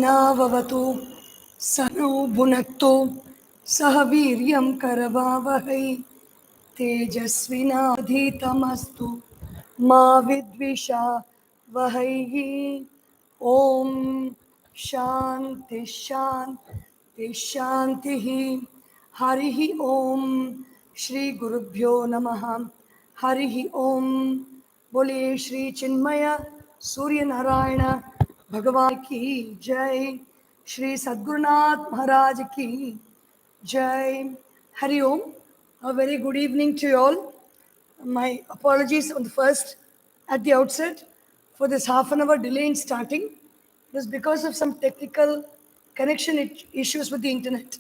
सहनाववतु सनो भुनक्तु सह वीर्यं करवावहै तेजस्विनाधीतमस्तु मा विद्विषावहै। ॐ शान्ति शान्ति शान्तिः। हरिः ॐ श्री गुरुभ्यो नमः। हरिः ॐ। बोलिए श्री चिन्मय सूर्य नारायण भगवान की जय। श्री सद्गुरुनाथ महाराज की जय। हरि ओम। A very good evening to you all. My apologies on the first at the outset for this half an hour delay in starting. It was because of some technical connection issues with the internet.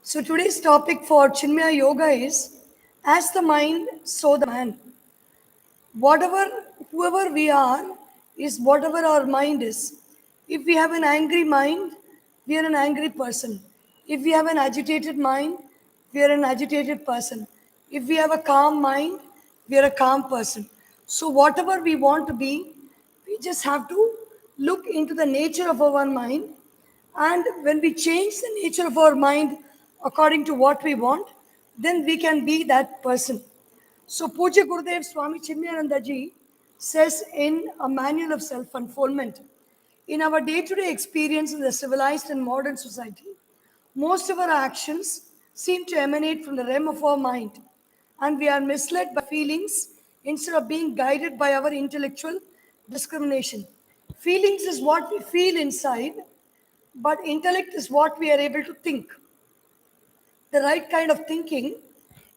So today's topic for Chinmaya Yoga is as the mind, so the man. Whoever we are is whatever our mind is. If we have an angry mind, we are an angry person. If we have an agitated mind, we are an agitated person. If we have a calm mind, we are a calm person. So whatever we want to be, we just have to look into the nature of our mind, and when we change the nature of our mind according to what we want, then we can be that person. So Puja Gurudev Swami Chinmayananda ji says in a manual of self-unfoldment, in our day-to-day experience in the civilized and modern society, most of our actions seem to emanate from the realm of our mind, and we are misled by feelings instead of being guided by our intellectual discrimination. Feelings is what we feel inside, but intellect is what we are able to think. The right kind of thinking,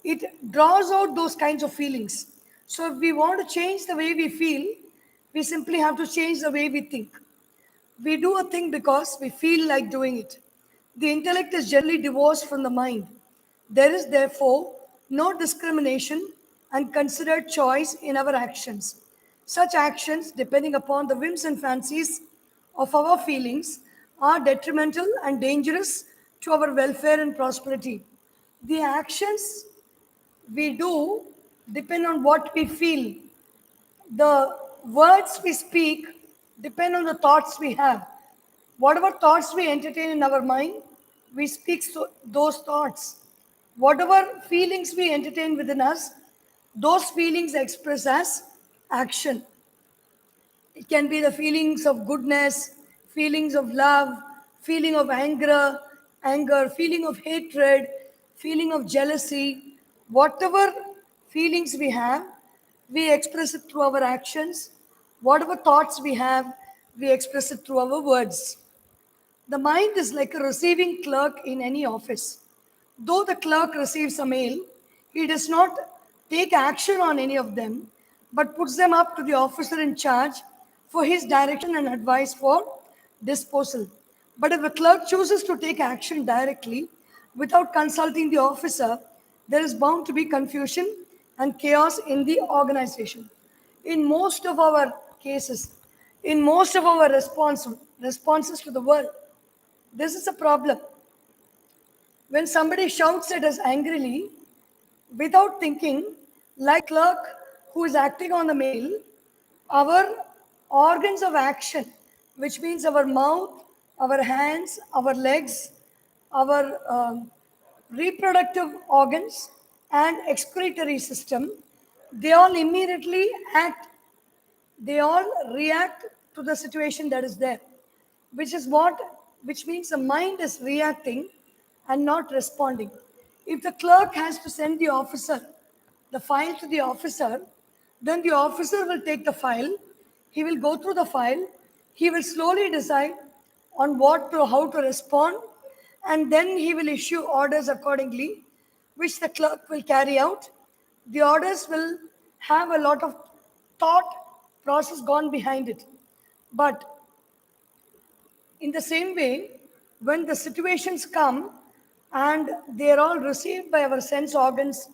it draws out those kinds of feelings. So if we want to change the way we feel, we simply have to change the way we think. We do a thing because we feel like doing it. The intellect is generally divorced from the mind. There is therefore no discrimination and considered choice in our actions. Such actions, depending upon the whims and fancies of our feelings, are detrimental and dangerous to our welfare and prosperity. The actions we do depend on what we feel. The words we speak depend on the thoughts we have. Whatever thoughts we entertain in our mind, we speak those thoughts. Whatever feelings we entertain within us, those feelings express as action. It can be the feelings of goodness, feelings of love, feeling of anger, feeling of hatred, feeling of jealousy. Whatever feelings we have, we express it through our actions. Whatever thoughts we have, we express it through our words. The mind is like a receiving clerk in any office. Though the clerk receives a mail, he does not take action on any of them, but puts them up to the officer in charge for his direction and advice for disposal. But if the clerk chooses to take action directly without consulting the officer, there is bound to be confusion and chaos in the organization. In most of our cases, in most of our responses to the world, this is a problem. When somebody shouts at us angrily, without thinking, like clerk who is acting on the mail, our organs of action, which means our mouth, our hands, our legs, our reproductive organs and excretory system, they all immediately act, they all react to the situation that is there, which means the mind is reacting and not responding. If the clerk has to send the file to the officer, then the officer will take the file, he will go through the file, he will slowly decide on how to respond, and then he will issue orders accordingly, which the clerk will carry out. The orders will have a lot of thought process gone behind it. But in the same way, when the situations come and they are all received by our sense organs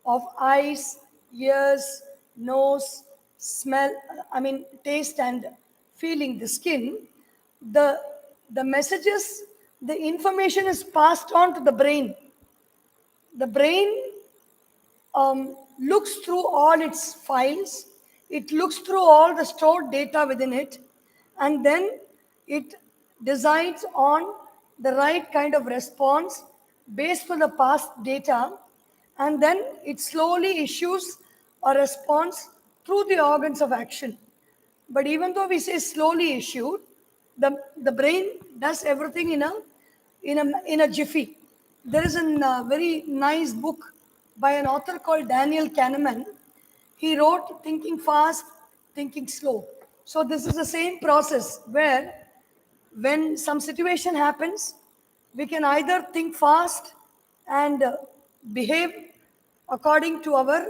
of eyes, ears, nose, smell, taste and feeling the skin, the messages, the information is passed on to the brain. The brain looks through all its files, it looks through all the stored data within it, and then it decides on the right kind of response based on the past data, and then it slowly issues a response through the organs of action. But even though we say slowly issued, the brain does everything in a jiffy. There is a very nice book by an author called Daniel Kahneman. He wrote Thinking Fast, Thinking Slow. So this is the same process where when some situation happens, we can either think fast and behave according to our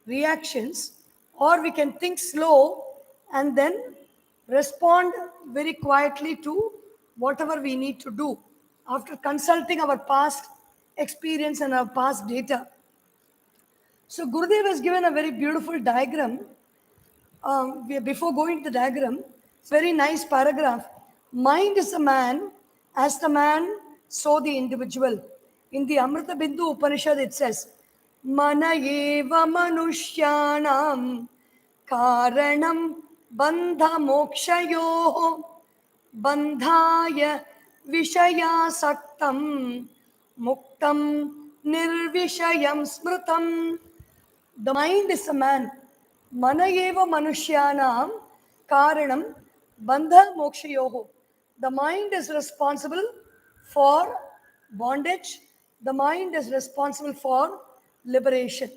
reactions, or we can think slow and then respond very quietly to whatever we need to do after consulting our past experience and our past data. So Gurudev has given a very beautiful diagram. Before going to the diagram, it's a very nice paragraph. Mind is a man, as the man, so the individual. In the Amrita Bindu Upanishad, it says, Mana eva manushyanam karanam bandha mokshayoho bandhaya vishayasaktam muktam nirvishayam smritam. The mind is a man. Mana eva manushyanam karanam bandha mokshayoho. The mind is responsible for bondage. The mind is responsible for liberation.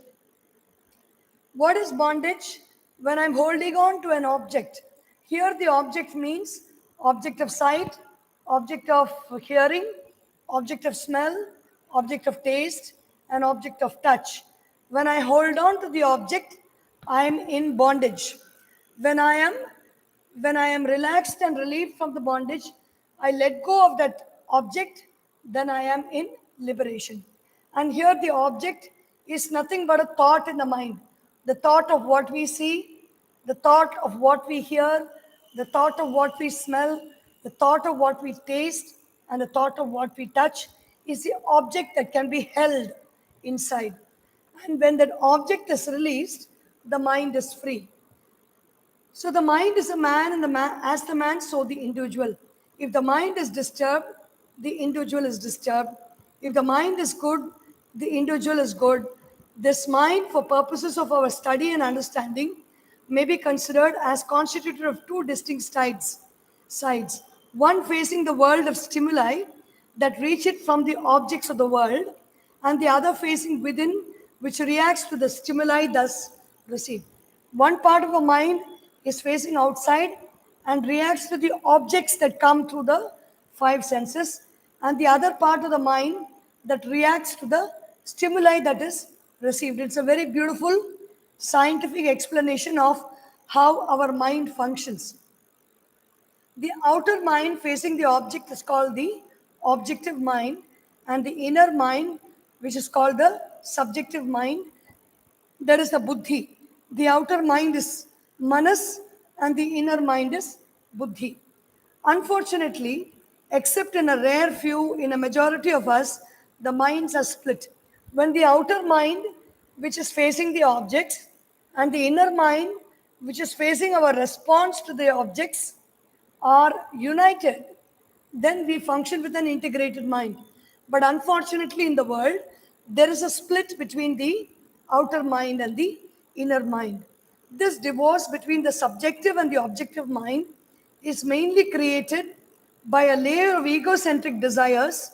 What is bondage? When I'm holding on to an object. Here the object means object of sight, object of hearing, object of smell, object of taste, and object of touch. When I hold on to the object, I am in bondage. When I am relaxed and relieved from the bondage, I let go of that object, then I am in liberation. And here the object is nothing but a thought in the mind. The thought of what we see, the thought of what we hear, the thought of what we smell, the thought of what we taste, and the thought of what we touch is the object that can be held inside. And when that object is released, the mind is free. So the mind is a man, and as the man, so the individual. If the mind is disturbed, the individual is disturbed. If the mind is good, the individual is good. This mind, for purposes of our study and understanding, may be considered as constituted of two distinct sides. One facing the world of stimuli that reach it from the objects of the world, and the other facing within, which reacts to the stimuli thus received. One part of the mind is facing outside and reacts to the objects that come through the five senses, and the other part of the mind that reacts to the stimuli that is received. It's a very beautiful scientific explanation of how our mind functions. The outer mind facing the object is called the objective mind, and the inner mind, which is called the subjective mind, that is the buddhi. The outer mind is manas and the inner mind is buddhi. Unfortunately, except in a rare few, in a majority of us, the minds are split. When the outer mind, which is facing the objects, and the inner mind, which is facing our response to the objects, are united, then we function with an integrated mind. But unfortunately, in the world, there is a split between the outer mind and the inner mind. This divorce between the subjective and the objective mind is mainly created by a layer of egocentric desires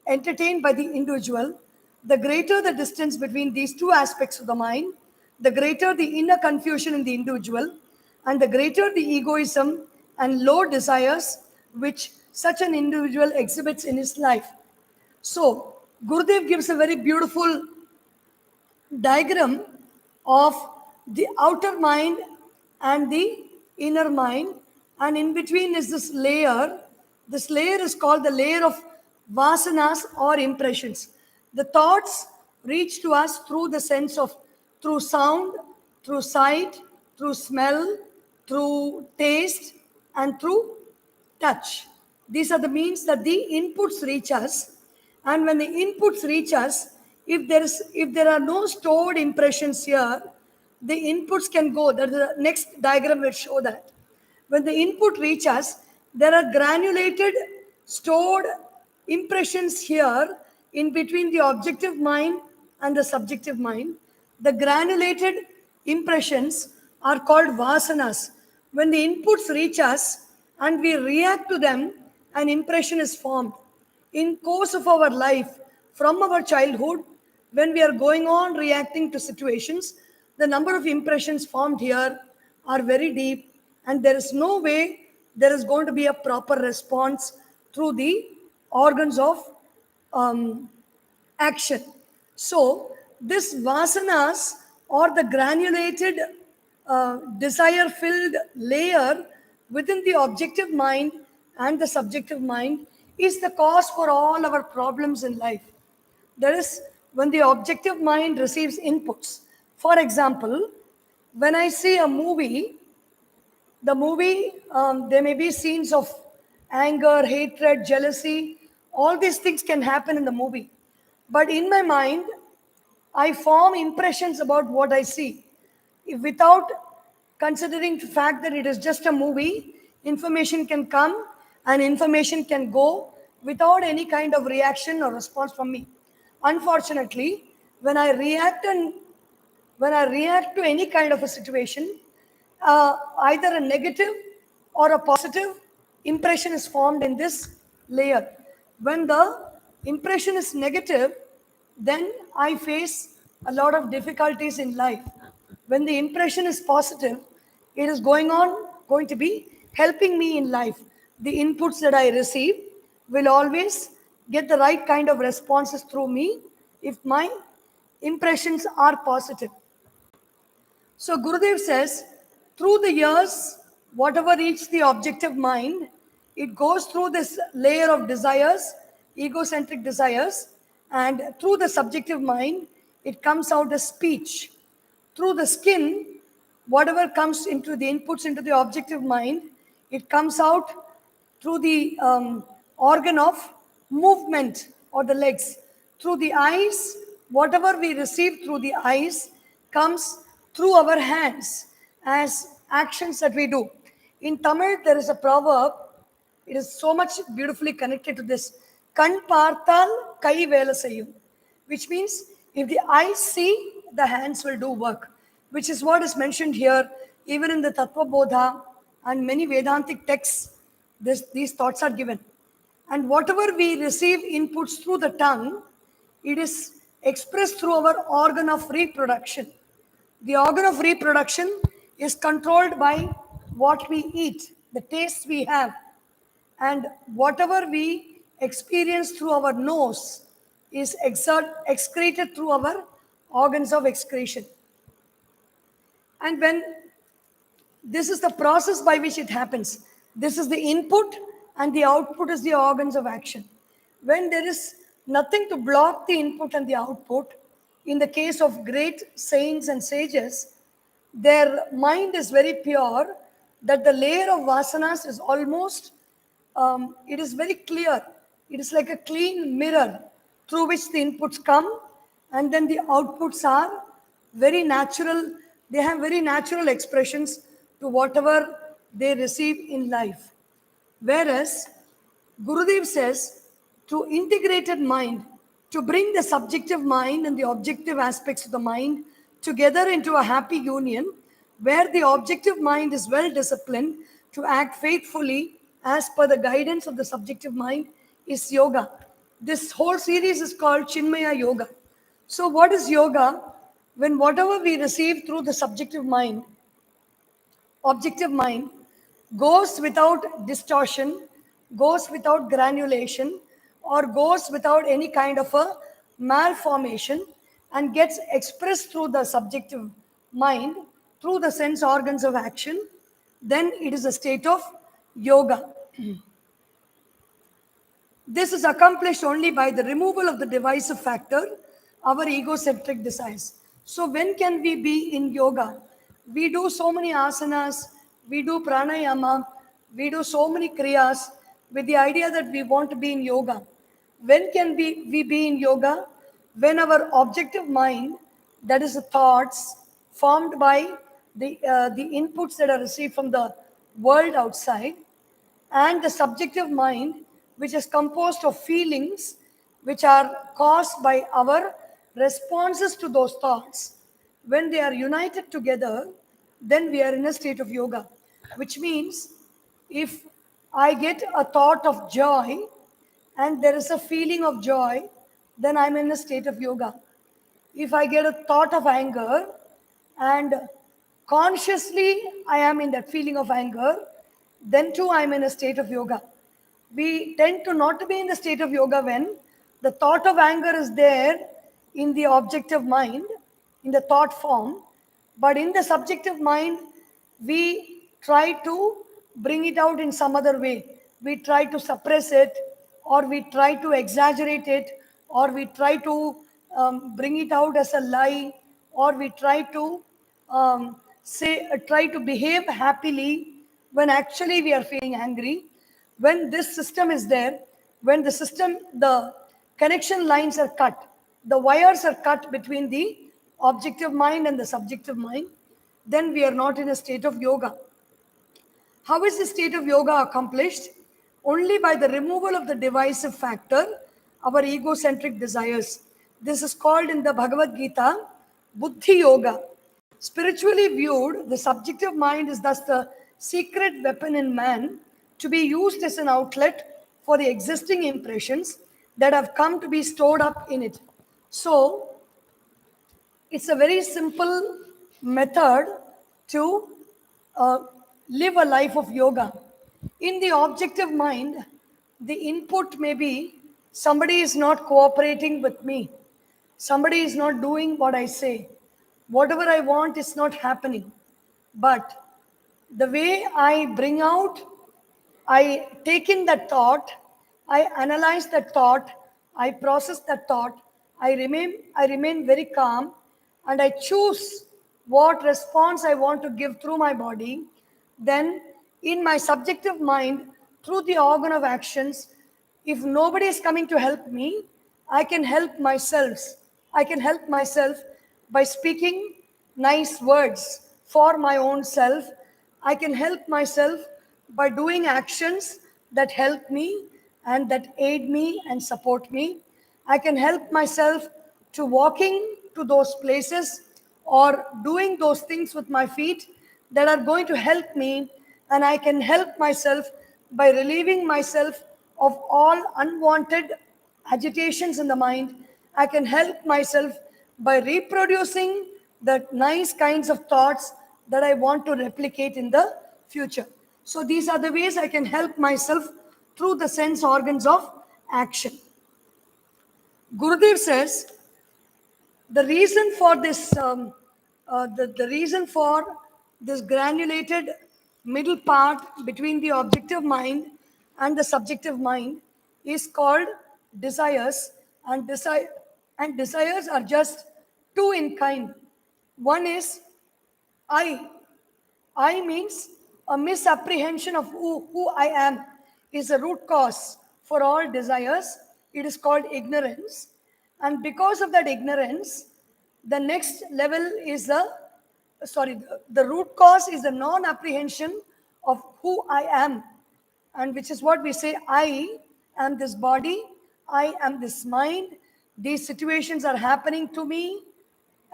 entertained by the individual. The greater the distance between these two aspects of the mind, the greater the inner confusion in the individual, and the greater the egoism and low desires which such an individual exhibits in his life. So, Gurudev gives a very beautiful diagram of the outer mind and the inner mind, and in between is this layer. This layer is called the layer of vasanas or impressions. The thoughts reach to us through the sense of, through sound, through sight, through smell, through taste, and through touch. These are the means that the inputs reach us. And when the inputs reach us, if there are no stored impressions here, the inputs can go. The next diagram will show that. When the input reaches us, there are granulated stored impressions here in between the objective mind and the subjective mind. The granulated impressions are called vasanas. When the inputs reach us and we react to them, an impression is formed. In course of our life, from our childhood, when we are going on reacting to situations, the number of impressions formed here are very deep, and there is no way there is going to be a proper response through the organs of um, action. So, this vasanas or the granulated desire filled layer within the objective mind and the subjective mind is the cause for all our problems in life. That is, when the objective mind receives inputs. For example, when I see a movie, the movie, there may be scenes of anger, hatred, jealousy. All these things can happen in the movie. But in my mind, I form impressions about what I see. Without considering the fact that it is just a movie, information can come and information can go without any kind of reaction or response from me. Unfortunately, when I react and when I react to any kind of a situation, either a negative or a positive impression is formed in this layer. When the impression is negative, then I face a lot of difficulties in life. When the impression is positive, it is going to be helping me in life. The inputs that I receive will always get the right kind of responses through me if my impressions are positive. So Gurudev says, through the years, whatever reaches the objective mind, it goes through this layer of desires, egocentric desires, and through the subjective mind, it comes out as speech. Through the skin, whatever comes into the inputs into the objective mind, it comes out through the organ of movement or the legs. Through the eyes, whatever we receive through the eyes comes through our hands as actions that we do. In Tamil, there is a proverb, it is so much beautifully connected to this. Kan parthal kai vela seyyum, which means if the eyes see, the hands will do work, which is what is mentioned here, even in the Tattva Bodha and many Vedantic texts, these thoughts are given. And whatever we receive inputs through the tongue, it is expressed through our organ of reproduction. The organ of reproduction is controlled by what we eat, the taste we have, and whatever we experience through our nose is excreted through our organs of excretion. And when this is the process by which it happens, this is the input and the output is the organs of action. When there is nothing to block the input and the output, in the case of great saints and sages, their mind is very pure, that the layer of vasanas is almost, it is very clear. It is like a clean mirror through which the inputs come, and then the outputs are very natural. They have very natural expressions to whatever they receive in life. Whereas Gurudev says, through integrated mind, to bring the subjective mind and the objective aspects of the mind together into a happy union, where the objective mind is well disciplined to act faithfully as per the guidance of the subjective mind, is yoga. This whole series is called Chinmaya Yoga. So, what is yoga? When whatever we receive through the subjective mind, objective mind, goes without distortion, goes without granulation, or goes without any kind of a malformation, and gets expressed through the subjective mind, through the sense organs of action, then it is a state of yoga. This is accomplished only by the removal of the divisive factor, our egocentric desires. So, when can we be in yoga? We do so many asanas, we do pranayama, we do so many kriyas with the idea that we want to be in yoga. When can we be in yoga? When our objective mind, that is the thoughts formed by the inputs that are received from the world outside, and the subjective mind, which is composed of feelings which are caused by our responses to those thoughts. When they are united together, then we are in a state of yoga, which means if I get a thought of joy and there is a feeling of joy, then I'm in a state of yoga. If I get a thought of anger and consciously I am in that feeling of anger, then too I'm in a state of yoga. We tend to not to be in the state of yoga when the thought of anger is there in the objective mind, in the thought form, but in the subjective mind, we try to bring it out in some other way. We try to suppress it, or we try to exaggerate it, or we try to bring it out as a lie, or we try to try to behave happily when actually we are feeling angry. When this system is there, when the connection lines are cut, the wires are cut between the objective mind and the subjective mind, then we are not in a state of yoga. How is the state of yoga accomplished? Only by the removal of the divisive factor, our egocentric desires. This is called in the Bhagavad Gita, Buddhi Yoga. Spiritually viewed, the subjective mind is thus the secret weapon in man to be used as an outlet for the existing impressions that have come to be stored up in it. So, it's a very simple method to uh, live a life of yoga. In the objective mind, the input may be somebody is not cooperating with me, somebody is not doing what I say, whatever I want is not happening. But the way I bring out, I take in that thought, I analyze that thought, I process that thought, I remain very calm, and I choose what response I want to give through my body. Then in my subjective mind, through the organ of actions, if nobody is coming to help me, I can help myself. I can help myself by speaking nice words for my own self. I can help myself by doing actions that help me and that aid me and support me. I can help myself to walking to those places or doing those things with my feet that are going to help me, and I can help myself by relieving myself of all unwanted agitations in the mind. I can help myself by reproducing the nice kinds of thoughts that I want to replicate in the future. So these are the ways I can help myself through the sense organs of action. Gurudev says the reason for this the reason for this granulated middle part between the objective mind and the subjective mind is called desires, and desires are just two in kind. One is I. I means a misapprehension of who I am is a root cause for all desires. It is called ignorance. And because of that ignorance, the next level is the root cause is the non apprehension of who I am, and which is what we say I am this body, I am this mind, these situations are happening to me,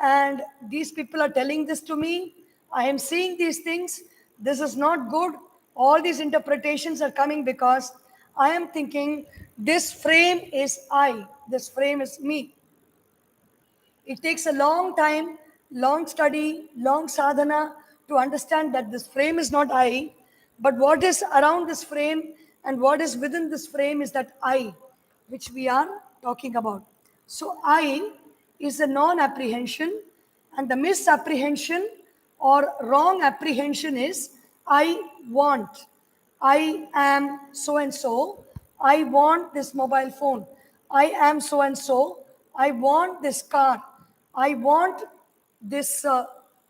and these people are telling this to me. I am seeing these things. This is not good. All these interpretations are coming because I am thinking this frame is I, this frame is me. It takes a long time, long study, long sadhana to understand that this frame is not I, but what is around this frame and what is within this frame is that I, which we are talking about. So I is a non-apprehension, and the misapprehension or wrong apprehension is I want. I am so and so. I want this mobile phone. I am so and so. I want this car. I want this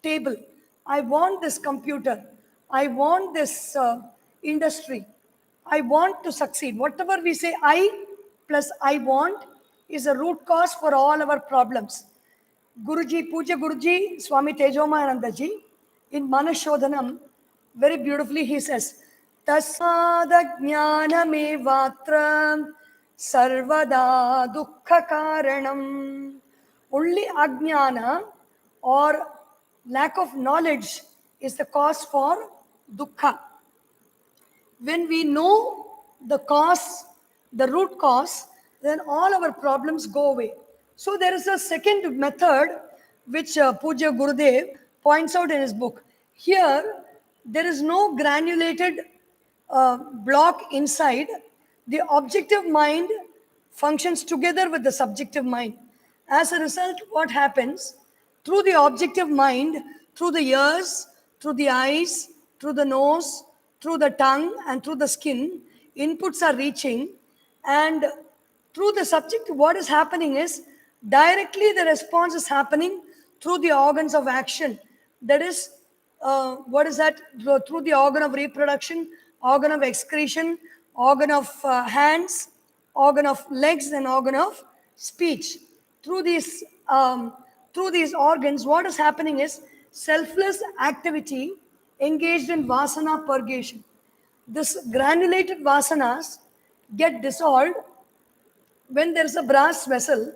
table. I want this computer. I want this industry. I want to succeed. Whatever we say, I plus I want is a root cause for all our problems. Guruji, Puja Guruji, Swami Tejomayananda ji, in Manashodhanam, very beautifully he says, Tasmadajnanamevatra sarvada dukkha karanam. Only ajnana or lack of knowledge is the cause for dukkha. When we know the cause, the root cause, then all our problems go away. So there is a second method which Puja Gurudev points out in his book. Here, there is no granulated block inside. The objective mind functions together with the subjective mind. As a result, what happens? Through the objective mind, through the ears, through the eyes, through the nose, through the tongue, and through the skin, inputs are reaching. And through the subject, what is happening is directly the response is happening through the organs of action. That is, what is that? Through the organ of reproduction, organ of excretion, organ of hands, organ of legs, and organ of speech. Through these, through these organs, what is happening is selfless activity engaged in vasana purgation. This granulated vasanas get dissolved when there is a brass vessel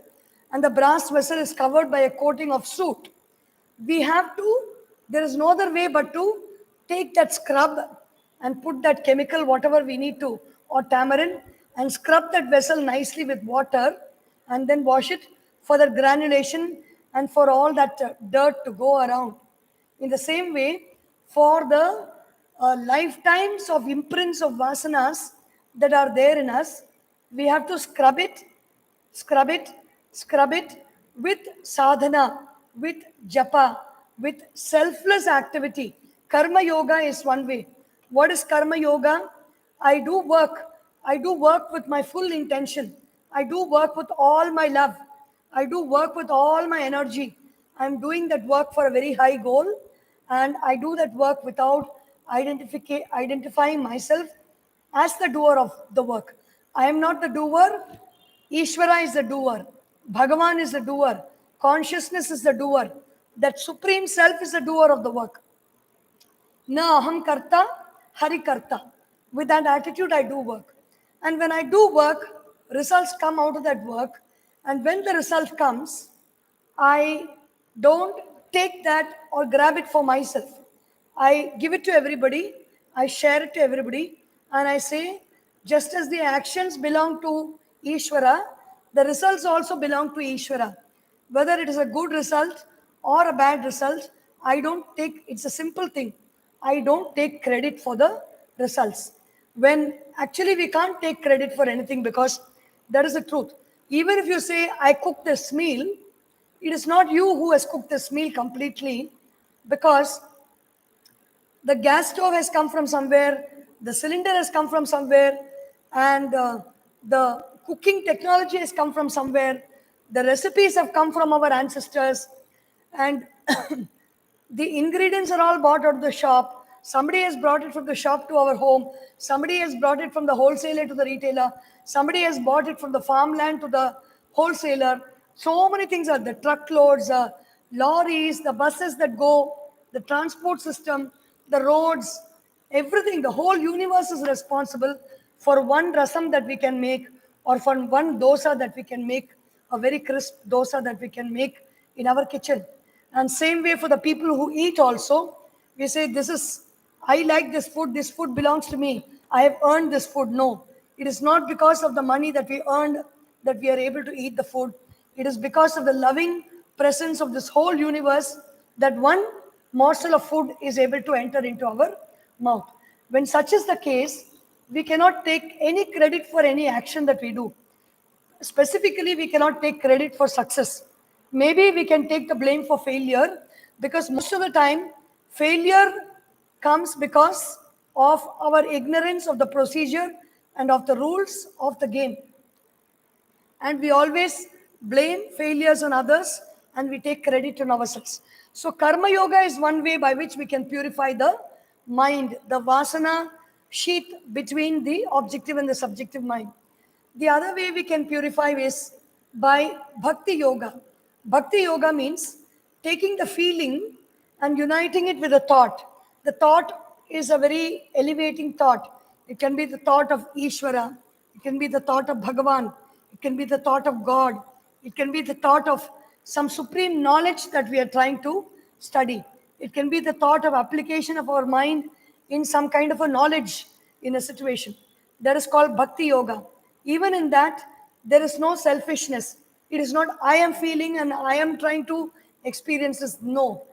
and the brass vessel is covered by a coating of soot. We have to, there is no other way but to take that scrub and put that chemical, whatever we need to, or tamarind, and scrub that vessel nicely with water and then wash it for the granulation and for all that dirt to go around. In the same way, for the lifetimes of imprints of vasanas that are there in us, we have to scrub it, scrub it, scrub it with sadhana, with japa, with selfless activity. Karma yoga is one way. What is karma yoga? I do work. I do work with my full intention. I do work with all my love. I do work with all my energy. I'm doing that work for a very high goal, and I do that work without identifying myself as the doer of the work. I am not the doer. Ishvara is the doer. Bhagavan is the doer. Consciousness is the doer. That Supreme Self is the doer of the work. Na aham karta, hari karta. With that attitude, I do work. And when I do work, results come out of that work. And when the result comes, I don't take that or grab it for myself. I give it to everybody, I share it to everybody, and I say, just as the actions belong to Ishvara, the results also belong to Ishvara. Whether it is a good result or a bad result, I don't take, it's a simple thing. I don't take credit for the results. When actually we can't take credit for anything, because that is the truth. Even if you say, I cooked this meal, it is not you who has cooked this meal completely, because the gas stove has come from somewhere, the cylinder has come from somewhere, and the cooking technology has come from somewhere. The recipes have come from our ancestors, and the ingredients are all bought out of the shop. Somebody has brought it from the shop to our home. Somebody has brought it from the wholesaler to the retailer. Somebody has bought it from the farmland to the wholesaler. So many things are the truckloads, lorries, the buses that go, the transport system, the roads, everything. The whole universe is responsible for one rasam that we can make, or for one dosa that we can make, a very crisp dosa that we can make in our kitchen. And same way for the people who eat also, we say, this is, I like this food belongs to me, I have earned this food. No, it is not because of the money that we earned that we are able to eat the food. It is because of the loving presence of this whole universe that one morsel of food is able to enter into our mouth. When such is the case, we cannot take any credit for any action that we do. Specifically, we cannot take credit for success. Maybe we can take the blame for failure, because most of the time, failure comes because of our ignorance of the procedure and of the rules of the game. And we always blame failures on others, and we take credit on ourselves. So karma yoga is one way by which we can purify the mind, the vasana sheath between the objective and the subjective mind. The other way we can purify is by bhakti yoga. Bhakti yoga means taking the feeling and uniting it with a thought. The thought is a very elevating thought. It can be the thought of Ishvara. It can be the thought of Bhagavan. It can be the thought of God. It can be the thought of some supreme knowledge that we are trying to study. It can be the thought of application of our mind in some kind of a knowledge in a situation. That is called Bhakti Yoga. Even in that, there is no selfishness. It is not I am feeling and I am trying to experience this. No.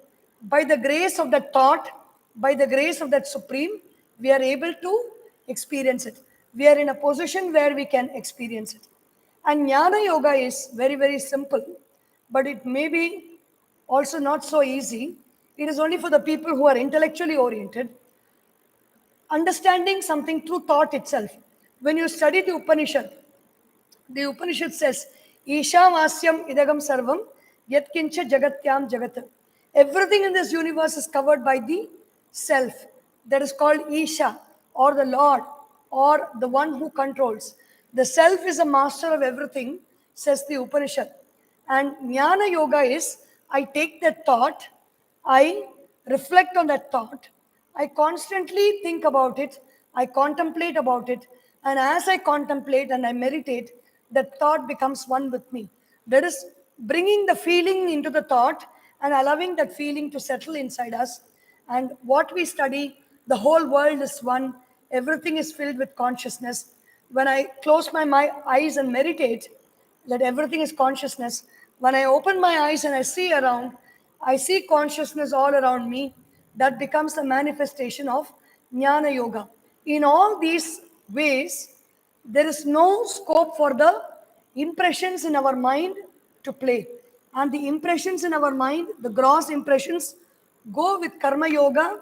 By the grace of that thought, by the grace of that Supreme, we are able to experience it. We are in a position where we can experience it. And Jnana Yoga is very, very simple, but it may be also not so easy. It is only for the people who are intellectually oriented, understanding something through thought itself. When you study the Upanishad says, Ishavasyam idagam sarvam yatkincha jagatyam jagat. Everything in this universe is covered by the self. That is called Isha, or the Lord, or the one who controls. The self is a master of everything, says the Upanishad. And Jnana Yoga is, I take that thought, I reflect on that thought, I constantly think about it, I contemplate about it, and as I contemplate and I meditate, that thought becomes one with me. That is bringing the feeling into the thought and allowing that feeling to settle inside us. And what we study, the whole world is one, everything is filled with consciousness. When I close my eyes and meditate, that everything is consciousness. When I open my eyes and I see around, I see consciousness all around me. That becomes the manifestation of Jnana Yoga. In all these ways, there is no scope for the impressions in our mind to play. And the impressions in our mind, the gross impressions, go with Karma Yoga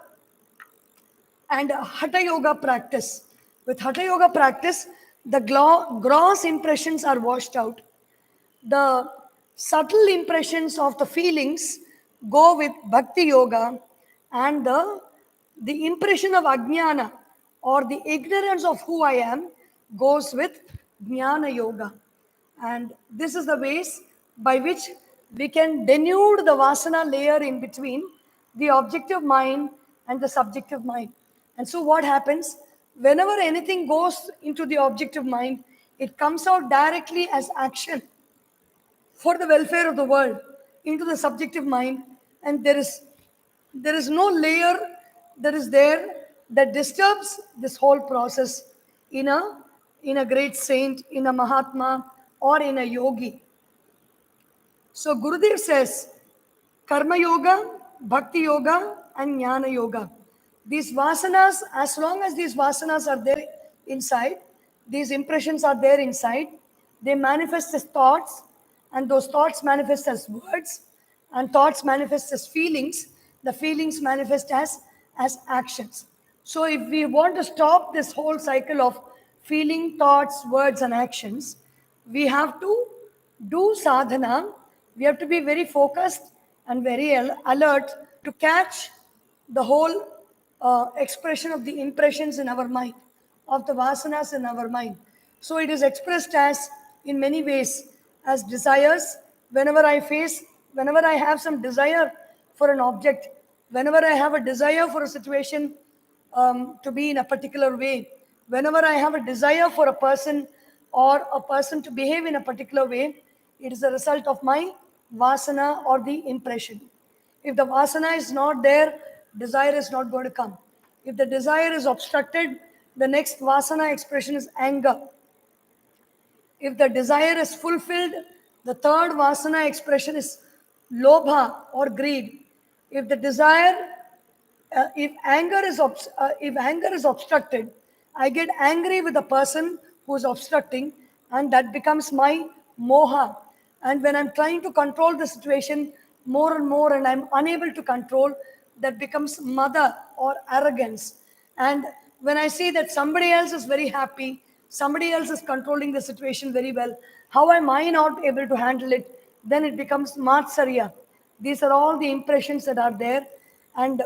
and Hatha Yoga practice. With Hatha Yoga practice, the gross impressions are washed out. The subtle impressions of the feelings go with Bhakti Yoga, and the impression of Ajnana, or the ignorance of who I am, goes with Jnana Yoga. And this is the ways by which we can denude the Vasana layer in between the objective mind and the subjective mind. And so what happens? Whenever anything goes into the objective mind, it comes out directly as action for the welfare of the world into the subjective mind, and there is no layer that is there that disturbs this whole process in a great saint, in a Mahatma, or in a yogi. So Gurudev says Karma Yoga, Bhakti Yoga, and Jnana Yoga. These vasanas, as long as these vasanas are there inside, these impressions are there inside, they manifest as thoughts, and those thoughts manifest as words, and thoughts manifest as feelings, the feelings manifest as actions. So if we want to stop this whole cycle of feeling, thoughts, words, and actions, we have to do sadhana. We have to be very focused and very alert to catch the whole expression of the impressions in our mind, of the vasanas in our mind. So it is expressed as in many ways as desires. Whenever I have some desire for an object, whenever I have a desire for a situation to be in a particular way, whenever I have a desire for a person or a person to behave in a particular way, it is a result of my vasana or the impression. If the vasana is not there, desire is not going to come. If the desire is obstructed, the next vasana expression is anger. If the desire is fulfilled, the third vasana expression is lobha or greed. If the desire, if anger is obstructed, I get angry with the person who is obstructing, and that becomes my moha. And when I'm trying to control the situation more and more, and I'm unable to control, that becomes mada or arrogance. And when I see that somebody else is very happy, somebody else is controlling the situation very well, how am I not able to handle it? Then it becomes matsarya. These are all the impressions that are there, and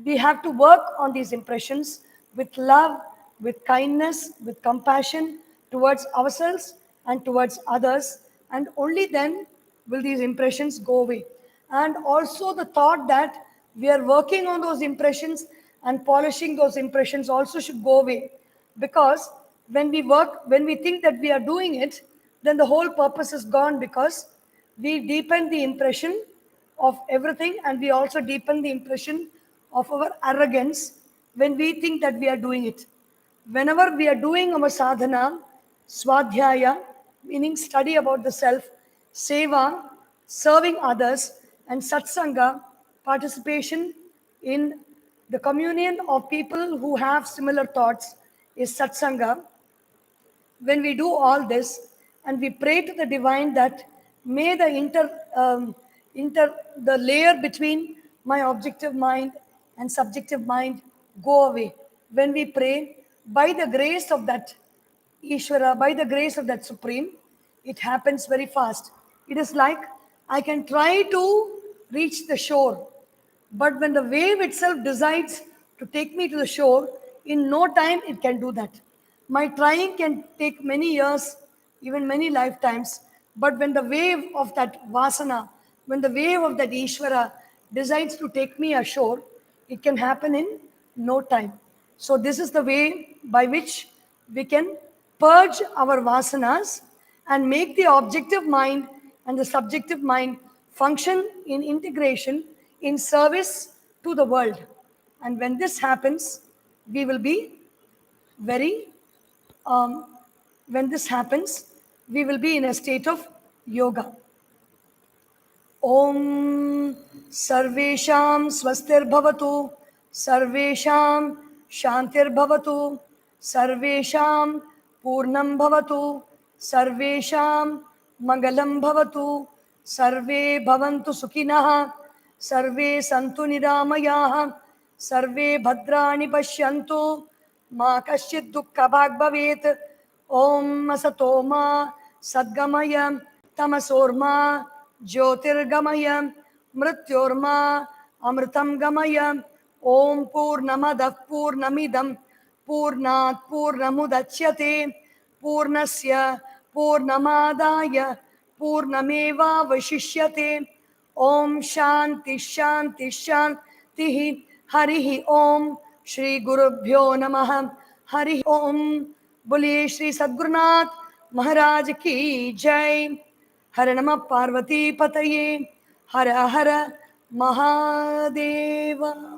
we have to work on these impressions with love, with kindness, with compassion towards ourselves and towards others, and only then will these impressions go away. And also the thought that we are working on those impressions and polishing those impressions also should go away. Because when we work, when we think that we are doing it, then the whole purpose is gone, because we deepen the impression of everything, and we also deepen the impression of our arrogance when we think that we are doing it. Whenever we are doing our sadhana, swadhyaya, meaning study about the self, seva, serving others, and satsanga, participation in the communion of people who have similar thoughts, is satsanga. When we do all this and we pray to the divine that may the the layer between my objective mind and subjective mind go away. When we pray, by the grace of that Ishvara, by the grace of that Supreme, it happens very fast. It is like I can try to reach the shore, but when the wave itself decides to take me to the shore, in no time it can do that. My trying can take many years, even many lifetimes. But when the wave of that vasana, when the wave of that Ishvara decides to take me ashore, it can happen in no time. So, this is the way by which we can purge our vasanas and make the objective mind and the subjective mind function in integration, in service to the world. And when this happens, we will be very, um, when this happens, we will be in a state of yoga. ॐ सर्वेषां स्वस्तिर्भवतु, सर्वेषां शान्तिर्भवतु, सर्वेषां पूर्णं भवतु, सर्वेषां मङ्गलं भवतु, सर्वे भवन्तु सुखिनः, सर्वे सन्तु निरामयाः, सर्वे भद्राणि पश्यन्तु, मा कश्चित् दुःखभाग् भवेत्. ॐ असतो मा सद्गमय, तमसोर्मा ज्योतिर्गमय, मृत्योर्मा अमृतं गमय. ॐ पूर्णमदः पूर्णमिदं पूर्णात् पूर्णमुदच्यते, पूर्णस्य पूर्णमादाय पूर्णमेवावशिष्यते. ॐ शान्ति शान्ति शान्तिः. हरिः ॐ. श्री गुरुभ्यो नमः. हरिः ॐ. बोलिए श्री सद्गुरुनाथ महाराज की जय. हर नमः पार्वती पतये. हर हर महादेवा.